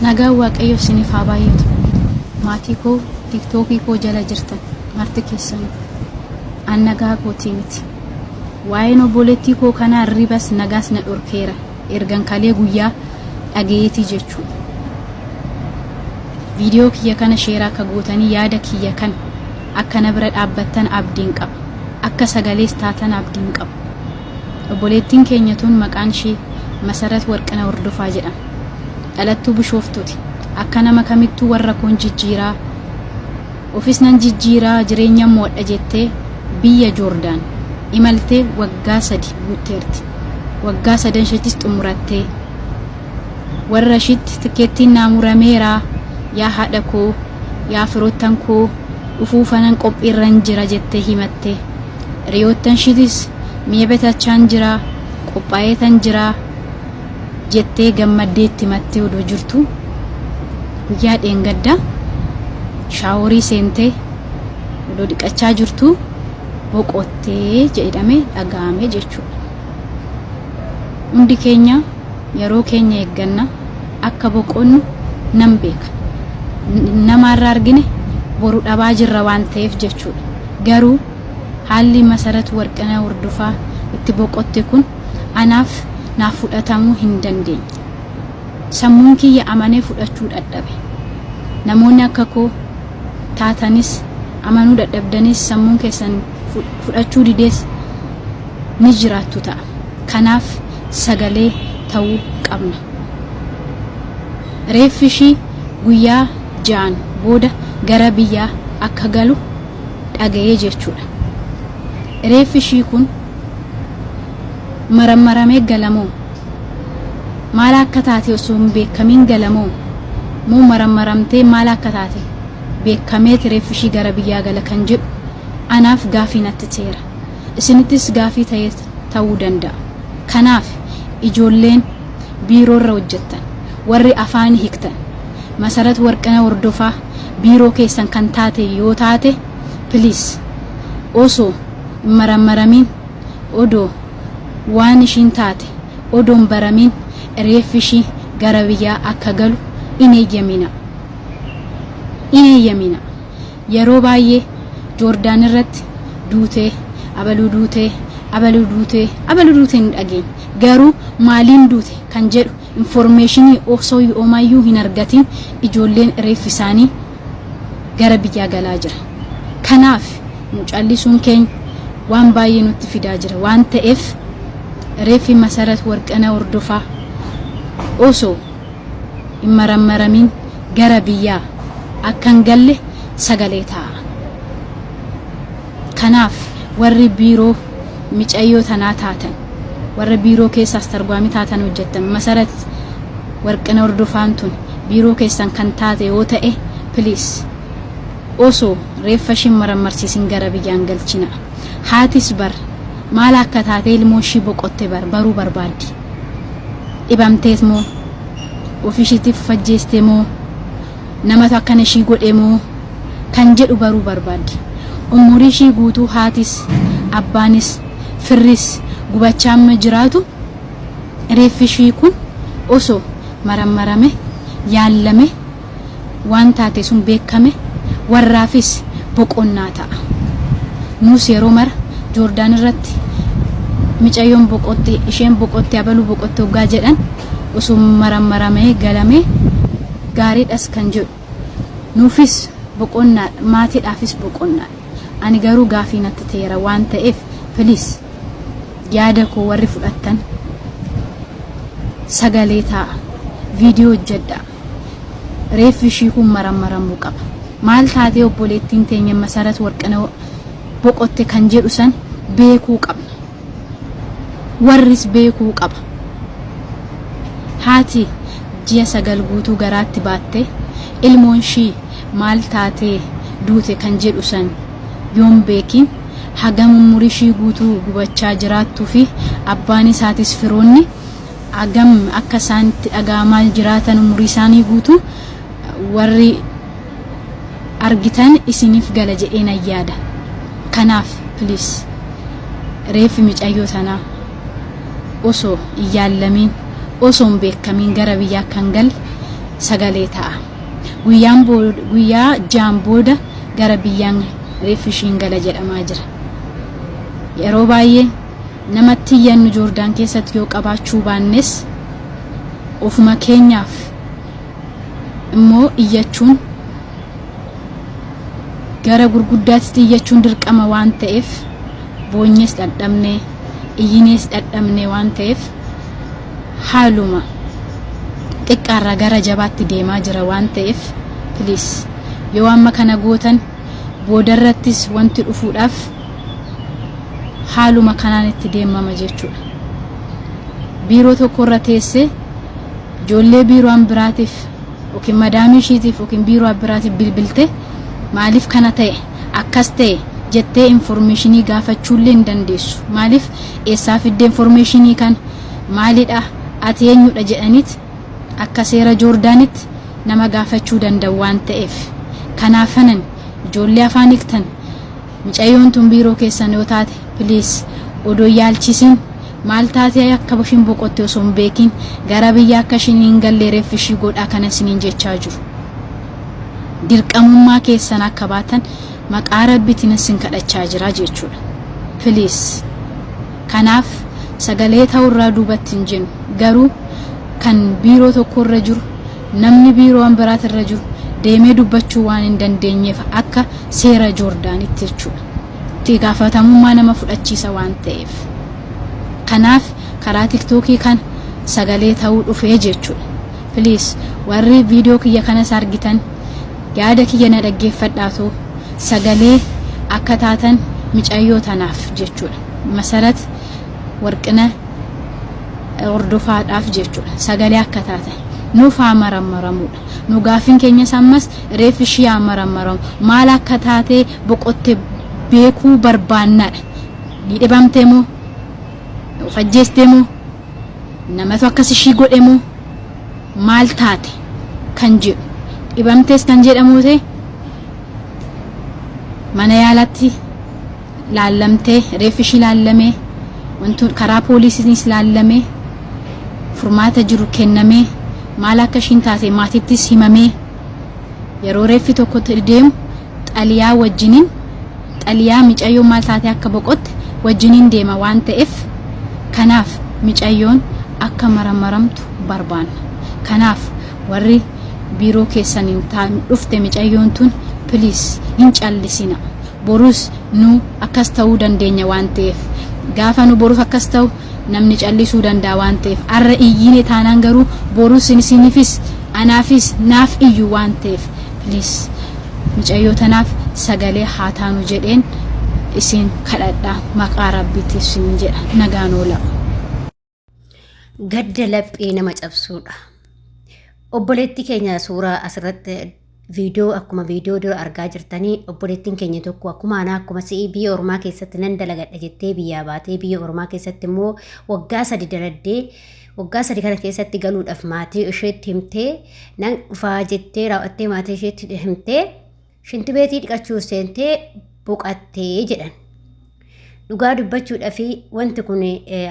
nagaa waaqayyo isiniif haa baay'atu. Maatii koo TikTokii koo jala jirtan marti keessan an nagaa kootii miti. Waa'een obboleettii koo kanaa ribas nagaas na dhorkeera ergan kalee guyyaa dhageetii jechuudha. Viidiyoo kiyya kana sheeraa akka gootanii yaada kiyya kan akka na bira dhaabbattan abdiin qaba. Akka sagalees taatan abdiin qaba. Obboleettiin keenya tun maqaan ishee Masarat Warqina Hordofaa jedhama. Dhalattuu Bishooftuuti. Akka nama kamittuu warra koon jijjiiraa ofis nan jijjiiraa jireenya moodha jettee biyya Joordaan imaltee waggaa 3 guutteerti. Waggaa 3 shittis xumurattee warra shitti tikeettiin naamurameera yaa haadha koo yaa firoottan koo dhufuufanan qophiirran jira jettee himatte. Riyoottan shittis mi'a bitachaan jira qophaa'eetan jira jettee gammaddeetti mattee odoo jirtu guyyaa dheengaddaa shaaworii seentee odoo dhiqachaa jirtu boqottee jedhamee dhaga'ame jechuudha. Hundi keenya yeroo keenya eegganna akka boqonnu nan beeka. Namarraa argine boru dhabaa jirra waan ta'eef jechuudha. Garuu haalli Masarat Warqina Hordofaa itti boqotte kun anaaf naaf fudhatamuu hin dandeenye. Sammuun kiyya amanee fudhachuu dadhabe. Namoonni akka koo taatanis amanuu dadhabdanis sammuun keessan fudhachuu didees ni jiraattu ta'a. Kanaaf sagalee ta'uu qabna. Reeffi ishii guyyaa 6 booda gara biyyaa akka galu dhaga'ee jechuudha. Reeffi ishii kun marammaramee galamoo maal akka taate osoo hin beekamiin galamoo moo marammaramtee maal akka taate beekamee reeffi ishii gara biyyaa gala kan jedhu anaaf gaafii natti ta'eera. Isinittis gaafii ta'uu danda'a. Kanaaf ijoolleen biiroorra hojjettan warri afaan hiiktan Masarat Warqina Hordofaa biiroo keessan kan taate yoo taate please osoo marammaramiin odoo waan ishiin taate odoon baramiin reeffi ishii gara biyyaa akka galu in eeyyamina. Yeroo baay'ee Joordaan irratti duutee abaluu duutee hin dhageenya. Garuu maaliin duute kan jedhu informationii osoo yoomayyuu hin argatin ijoolleen reeffi isaanii gara biyyaa galaa jira. Kanaaf mucallisuun keenya waan baay'ee nutti fidaa jira waan ta'eef reeffi Masarat Warqina Hordofaa osoo hin marammaramiin gara biyyaa akkan galle sagalee ta'a. Kanaaf warri biiroo micayyoo tanaa taatan warra biiroo keessaas targwaamii taatan hojjettan Masarat Warqina Hordofaan tun biiroo keessan kan taate yoo ta'e please osoo reeffa ishii marammarsiisin gara biyyaan galchina. Haatis bar maal akka taate ilmoo ishii boqotte baruu barbaaddi. Dhibamtees moo ofishiitiif fajjeeste moo namatu akkana ishii godhe moo kan jedhu baruu barbaaddi. Umurii ishii guutuu haatis abbaanis firris gubachaa amma jiraatu reeffi ishii kun osoo marammarame yaallame waan taate sun beekame warraafis boqonnaa ta'a. Nus yeroo mara Joordaan irratti micayyoon boqotte isheen boqotte abaluu boqotte hoggaa jedhan osoo marammaramee galamee gaariidhas kan jedhu nuufis boqonnaa maatiidhaafis boqonnaa. Ani garuu gaafii natti ta'eera waan ta'eef please yaada koo warri fudhattan sagalee ta'a viidiyoo hojjedha. Reeffi ishii kun marammaramuu qaba. Maal taatee obboleettiin teenya Masarat Warqina boqotte kan jedhu san beekuu qabna. Warris beekuu qaba. Haati ji'a 9 guutuu garaatti baatte ilmoon ishii maal taatee duute kan jedhu san yoon beekin hagam umurii ishii guutuu gubachaa jiraattuu fi abbaan isaatis firoonni hagam akka isaanitti dhaga'amaa jiraatan umurii isaanii guutuu warri argitan isiniif gala jedheen ayyaada. Kanaaf please reeffi micayyoo tanaa osoo iyyaalamiin osoo beekamiin gara biyyaa kan gal sagalee ta'a. Guyyaa jaan booda gara biyyaan reeffi ishiin gala jedhamaa jira. Yeroo baay'ee namatti iyyannu Joordaan keessatti yoo qabaachuu baannes ofuma keenyaaf immoo iyyachuun gara gurguddaatti iyyachuun dirqama waan ta'eef boonyees dadhabnee iyyinees dadhabnee waan ta'eef haaluma xiqqaarraa gara jabaatti deemaa jira waan ta'eef please yoo amma kana gootan boodarrattis wanti dhufuudhaaf haaluma kanaan itti deemama jechuudha. Biiroo tokkorra teessee ijoollee biiroo biraatiif yookiin madaamii ishiitiif yookiin biiroo biraatiif bilbilte maaliif kana ta'e akkas ta'e jettee informationii gaafachuullee hin dandeessu. Maaliif eessaa fidde informationii kan maalidha ati eenyudha jedhaniit akka seera Joordaanitti nama gaafachuu danda'u waan ta'eef kanaafanan ijoollee afaan hiiktan mucayyoon tun biiroo keessan yoo taate please odoo yaalchisin maal taatee akka bashin boqottee osoo hin beekin gara biyya akka ishiin hin galle reeffi ishii godhaa kana isiniin jechaa jiru. Dirqamummaa keessan akka baatan maqaa rabbiitiin isin kadhachaa jira jechuudha. Please kanaaf sagalee ta'urraa duubatti hin jennu garuu kan biiroo tokkorra jiru namni biiroo biraatirra jiru deemee dubbachuu waan hin dandeenyeef akka seera Joordaanitti jechuudha. Itti gaafatamummaa nama fudhachiisa waan ta'eef. Kanaaf karaa TikTokii kan sagalee ta'uu dhufee jechuudha. Please warri viidiyoo kiyya kanas argitan yaada kiyya na dhaggeeffadhaatoo sagalee akka taatan mucayyoo tanaaf jechuudha. Masarat warqina hordofaadhaaf jechuudha. Sagalee akka taatan nuuf amarammaramudha. Nu gaafin keenya sammas reeffi ishii amarammaramu maal akka taatee boqotte beekuu barbaannadha. Ni dhibamtee moo fajjeestee moo namatu akkas ishii godhe moo maal taate kan jedhu dhibamtees kan jedhamu ta'e mana yaalatti laallamtee reeffi ishii laallamee wantu karaa poolisiinis laallamee furmaata jiru kennamee maal akka ishiin taate maatittis himamee yeroo reeffi tokkotti deemu xaliyaa wajjiniin xaliyaa mucayyoo maal taate akka boqotte wajjiniin deema waan ta'eef kanaaf mucayyoon akka maramaramtu barbaanna. Kanaaf warri biiroo keessaniin dhufte mucayyoon tun please hin callisina. Borus nu akkas ta'uu dandeenya waan ta'eef gaafa nu borus akkas ta'u namni callisuu danda'a waan ta'eef arra iyyine taanaan garuu borus isinifis anaafis naaf iyyu waan ta'eef please mucayyoo tanaaf sagalee haa taanu jedheen isin kadhadhaa maqaa rabbiitti isin jedha nagaan oola. Gadda laphee nama cabsuudha. Obboleettii keenya suuraa asirratti viidiyoo akkuma viidiyoo dura argaa jirtanii obboleettiin keenya tokko akkuma ana akkuma si'ii biyya ormaa keessatti nan dalagadha jettee biyyaa baatee biyya ormaa keessatti immoo waggaa 3 daladdee waggaa 3 kana keessatti galuudhaaf maatii isheetti himtee nan dhufaa jettee raawwattee maatii isheetti himtee shinti beetii dhiqachuu seentee boqattee jedhan. Dhugaa dubbachuudhaaf wanti kun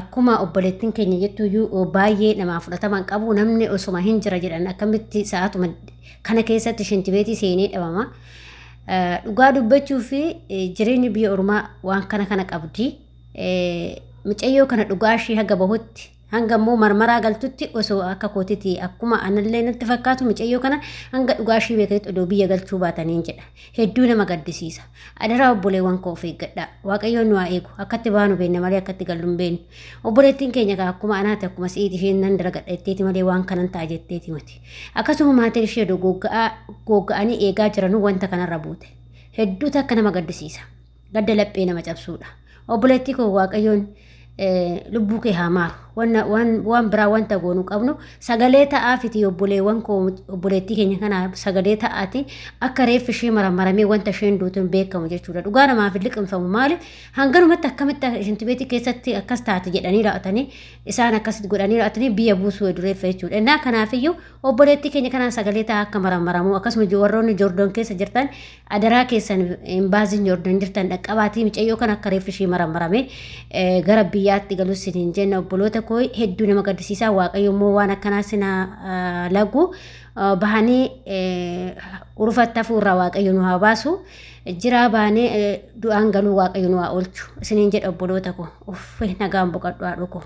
akkuma obboleettiin keenya jettuyyuu baay'ee nama fudhataman qabu namni osuma hin jira jedhan akkamitti sa'aatuma kana keessatti shinti beetii seenee dhabama. Dhugaa dubbachuuf jireenyi biyya ormaa waan kana qabdi. Mucayyoo kana dhugaa ishee haga bahutti hanga immoo marmaraa galtutti osoo akka kootiti akkuma anallee natti fakkaatu mucayyoo kana hanga dhugaa ishee beekatti odoo biyya galchuu baataniin jedha. Hedduu nama gaddisiisa. Adaraa obboleewwan koo of eeggadhaa. Waaqayyoon nu haa eegu. Akkatti baanu beekna malee akkatti gallu hin beeknu. Obboleettiin keenya akkuma anaati akkuma si'iiti isheen nan dalagadha jetteeti malee waan kanan ta'a jetteeti miti. Akkasuma maatiin ishee gogga'anii eegaa jiranuu wanta kanarra buute. Hedduutu akka nama gaddisiisa. Gadda laphee nama cabsuudha. Obboleettii koo waaqayyoon lubbuu kee haa maaru. Waan biraa wanta goonuu qabnu sagalee ta'aafiti obboleewwan koo obboleettii keenya kana sagalee ta'aati akka reeffi ishee maramaramee wanta isheen duutuun beekamu jechuudha. Dhugaa namaaf liqimfamu maali hanganumatti akkamitti shinti beetii keessatti akkas taate jedhanii raa'atanii isaan akkasitti godhanii raa'atanii biyya buusuu dureeffa jechuudha. Innaa kanaafiyyuu obboleettii keenya kana sagalee ta'aa akka maramaramuu akkasuma warroonni Joordoon keessa jirtan adaraa keessan baasiin Joordoon jirtan dhaqqabaatii mucayyoo kana akka reeffi ishee maramaramee gara biyyaatti galus hin jenna obboloota koo hedduu nama gaddisiisaa waaqayyo immoo waan akkanaa sina lagu bahanii urfatta fuurraa waaqayyo nu haa baasu jiraa baanee du'aan galuu waaqayyo nu haa oolchu isiniin jedha obboloota ko nagaan boqadhu haa dhuko.